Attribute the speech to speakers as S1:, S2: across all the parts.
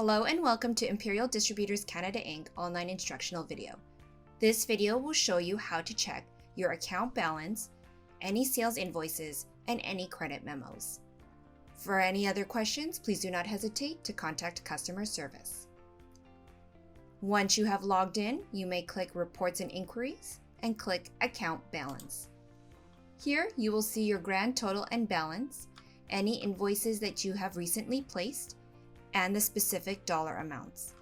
S1: Hello and welcome to Imperial Distributors Canada Inc. online instructional video. This video will show you how to check your account balance, any sales invoices, and any credit memos. For any other questions, please do not hesitate to contact customer service. Once you have logged in, you may click Reports and Inquiries and click Account Balance. Here you will see your grand total and balance, any invoices that you have recently placed, and the specific dollar amounts.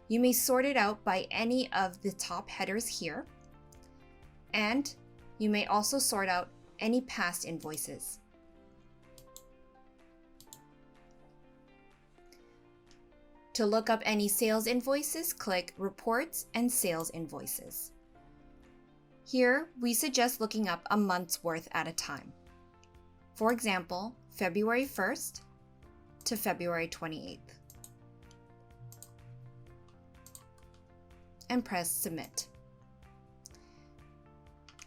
S1: You may sort it out by any of the top headers here, and you may also sort out any past invoices. To look up any sales invoices, click Reports and Sales Invoices. Here, we suggest looking up a month's worth at a time. For example, February 1st to February 28th. And press Submit.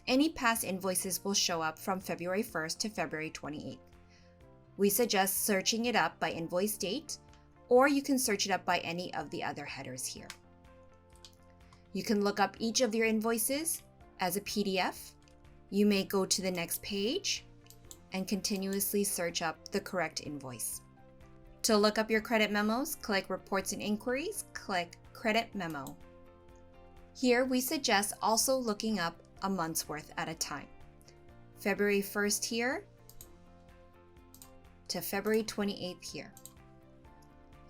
S1: Any past invoices will show up from February 1st to February 28th. We suggest searching it up by invoice date, or you can search it up by any of the other headers here. You can look up each of your invoices as a PDF. You may go to the next page and continuously search up the correct invoice. To look up your credit memos, click Reports and Inquiries, click Credit Memo. Here we suggest also looking up a month's worth at a time. February 1st here to February 28th here,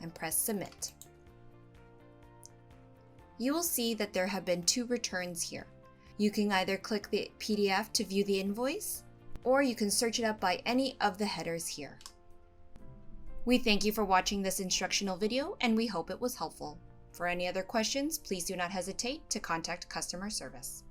S1: and press Submit. You will see that there have been 2 returns here. You can either click the PDF to view the invoice, or you can search it up by any of the headers here. We thank you for watching this instructional video, and we hope it was helpful. For any other questions, please do not hesitate to contact customer service.